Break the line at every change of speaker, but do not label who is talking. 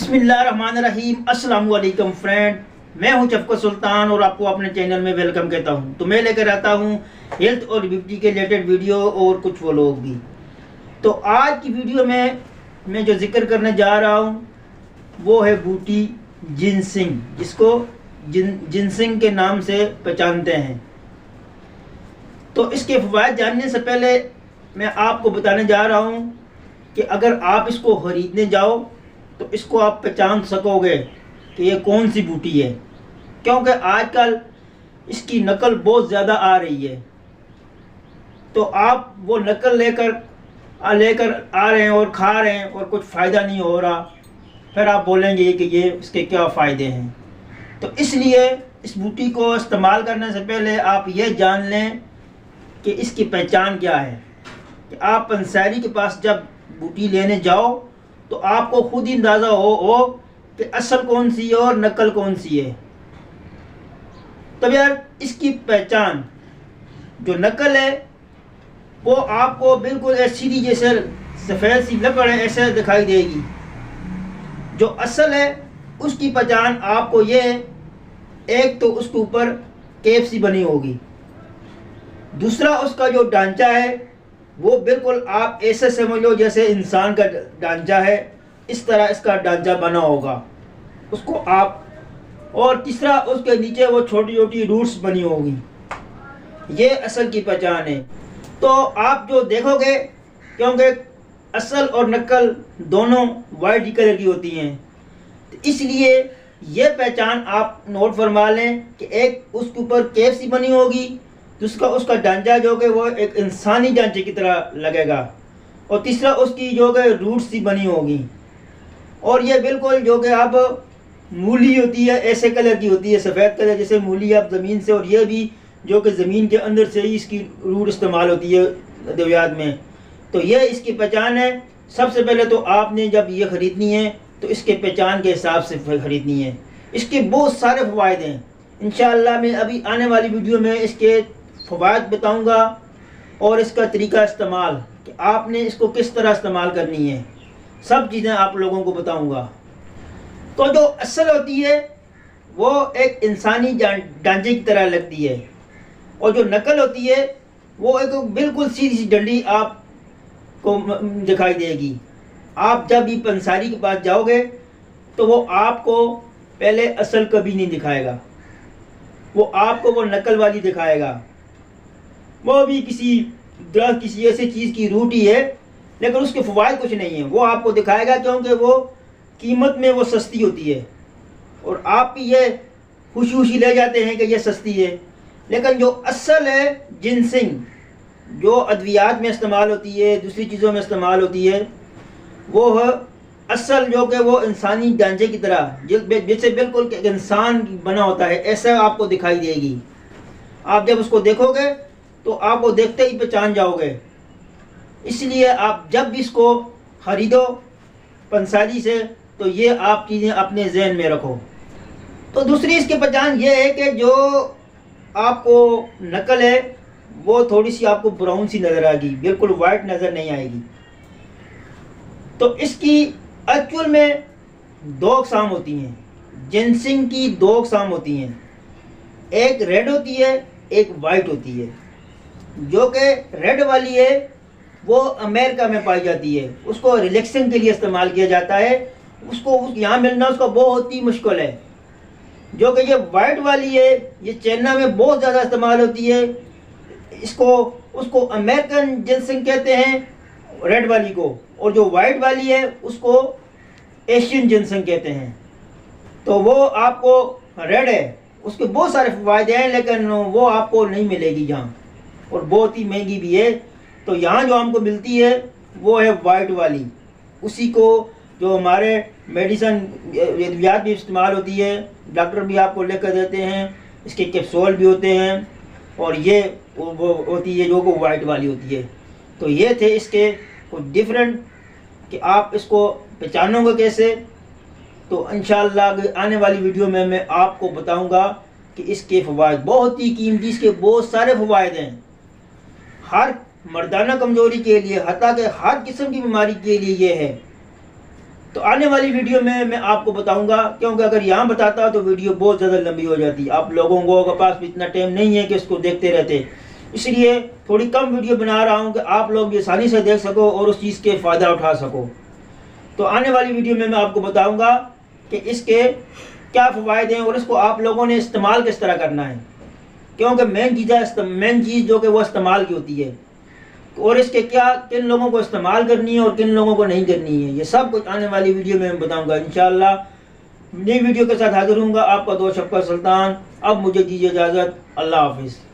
बिस्मिल्लाहिर्रहमानिर्रहीम। अस्सलाम वालेकुम फ्रेंड, मैं हूं चफको सुल्तान और आपको अपने चैनल में वेलकम कहता हूं। तो मैं लेकर आता हूं हेल्थ और ब्यूटी के रिलेटेड वीडियो और कुछ व्लॉग भी। तो आज की वीडियो में मैं जो जिक्र करने जा रहा हूं वो है बूटी जिनसिंग, जिसको जिनसिंग के नाम से पहचानते हैं। तो इसके फ़वाइद जानने से पहले मैं आपको बताने जा रहा हूं कि अगर आप इसको ख़रीदने जाओ तो इसको आप पहचान सकोगे कि ये कौन सी बूटी है, क्योंकि आजकल इसकी नकल बहुत ज़्यादा आ रही है। तो आप वो नकल लेकर आ रहे हैं और खा रहे हैं और कुछ फ़ायदा नहीं हो रहा, फिर आप बोलेंगे कि ये इसके क्या फ़ायदे हैं। तो इसलिए इस बूटी को इस्तेमाल करने से पहले आप ये जान लें कि इसकी पहचान क्या है। कि आप पंसारी के पास जब बूटी लेने जाओ तो आपको खुद ही अंदाज़ा हो कि असल कौन सी है और नकल कौन सी है। तब यार इसकी पहचान, जो नकल है वो आपको बिल्कुल सीधी जैसे सफ़ेद सी लकड़ है ऐसे दिखाई देगी। जो असल है उसकी पहचान आपको ये, एक तो उसके ऊपर केप सी बनी होगी, दूसरा उसका जो ढांचा है वो बिल्कुल आप ऐसे समझ लो जैसे इंसान का ढांचा है, इस तरह इसका ढांचा बना होगा उसको आप। और तीसरा उसके नीचे वो छोटी छोटी रूट्स बनी होगी। ये असल की पहचान है। तो आप जो देखोगे, क्योंकि असल और नकल दोनों वाइट कलर की होती हैं, तो इसलिए ये पहचान आप नोट फरमा लें कि एक उसके ऊपर केप सी बनी होगी, दूसरा उसका ढांचा जो कि वो एक इंसानी ढांचे की तरह लगेगा, और तीसरा उसकी जो कि रूट सी बनी होगी। और ये बिल्कुल जो कि आप मूली होती है ऐसे कलर की होती है, सफ़ेद कलर जैसे मूली आप ज़मीन से, और ये भी जो कि ज़मीन के अंदर से ही इसकी रूट इस्तेमाल होती है अद्वियात में। तो ये इसकी पहचान है। सबसे पहले तो आपने जब ये ख़रीदनी है तो इसके पहचान के हिसाब से ख़रीदनी है। इसके बहुत सारे फ़वाइद हैं। इंशाअल्लाह मैं अभी आने वाली वीडियो में इसके फ़वाइद बताऊंगा और इसका तरीका इस्तेमाल, कि आपने इसको किस तरह इस्तेमाल करनी है, सब चीज़ें आप लोगों को बताऊंगा। तो जो असल होती है वो एक इंसानी ढांचे की तरह लगती है, और जो नकल होती है वो एक बिल्कुल सीधी सी डंडी आपको दिखाई देगी। आप जब भी पंसारी के पास जाओगे तो वो आपको पहले असल कभी नहीं दिखाएगा, वो आपको वो नकल वाली दिखाएगा। वो भी किसी ऐसी चीज़ की रूट ही है, लेकिन उसके फ़वाइद कुछ नहीं है, वो आपको दिखाएगा, क्योंकि वो कीमत में वो सस्ती होती है और आप भी ये खुशी खुशी ले जाते हैं कि ये सस्ती है। लेकिन जो असल है जिनसिंग, जो अद्वियात में इस्तेमाल होती है, दूसरी चीज़ों में इस्तेमाल होती है, वो है असल, जो कि वो इंसानी ढांचे की तरह जैसे बिल्कुल इंसान बना होता है ऐसा आपको दिखाई देगी। आप जब उसको देखोगे तो आपको देखते ही पहचान जाओगे। इसलिए आप जब भी इसको ख़रीदो पंसारी से तो ये आप चीज़ें अपने जहन में रखो। तो दूसरी इसकी पहचान ये है कि जो आपको नकल है वो थोड़ी सी आपको ब्राउन सी नज़र आएगी, बिल्कुल वाइट नज़र नहीं आएगी। तो इसकी एक्चुअल में दो अक़साम होती हैं, जिनसिंग की दो अक़साम होती हैं, एक रेड होती है, एक वाइट होती है। जो कि रेड वाली है वो अमेरिका में पाई जाती है, उसको रिलैक्सिंग के लिए इस्तेमाल किया जाता है, उसको यहाँ मिलना उसका बहुत ही मुश्किल है। जो कि ये वाइट वाली है ये चाइना में बहुत ज़्यादा इस्तेमाल होती है, उसको अमेरिकन जिनसिंग कहते हैं रेड वाली को, और जो वाइट वाली है उसको एशियन जिनसिंग कहते हैं। तो वो आपको रेड है, उसके बहुत सारे फ़ायदे हैं, लेकिन वो आपको नहीं मिलेगी यहाँ, और बहुत ही महंगी भी है। तो यहाँ जो हमको मिलती है वो है वाइट वाली, उसी को जो हमारे मेडिसन अद्वियात भी इस्तेमाल होती है, डॉक्टर भी आपको लेकर देते हैं, इसके कैप्सूल भी होते हैं, और ये वो होती है जो को वाइट वाली होती है। तो ये थे इसके कुछ डिफरेंट, कि आप इसको पहचानोगे कैसे। तो इंशाअल्लाह आने वाली वीडियो में मैं आपको बताऊंगा कि इसके फ़वाइद बहुत ही कीमती, इसके बहुत सारे फ़वाइद हैं, हर मर्दाना कमज़ोरी के लिए, हत्ता कि हर किस्म की बीमारी के लिए ये है। तो आने वाली वीडियो में मैं आपको बताऊंगा, क्योंकि अगर यहाँ बताता तो वीडियो बहुत ज़्यादा लंबी हो जाती। आप लोगों के पास भी इतना टाइम नहीं है कि इसको देखते रहते, इसलिए थोड़ी कम वीडियो बना रहा हूँ कि आप लोग भी आसानी से देख सको और उस चीज़ के फ़ायदा उठा सको। तो आने वाली वीडियो में मैं आपको बताऊँगा कि इसके क्या फ़वायदे हैं और इसको आप लोगों ने इस्तेमाल किस तरह करना है, क्योंकि मेन चीज़ जो कि वो इस्तेमाल की होती है, और इसके क्या किन लोगों को इस्तेमाल करनी है और किन लोगों को नहीं करनी है, ये सब कुछ आने वाली वीडियो में मैं बताऊंगा इंशाल्लाह। नई वीडियो के साथ हाजिर हूँगा। आपका दोस्त शफकत सुल्तान। अब मुझे दीजिए इजाज़त। अल्लाह हाफिज़।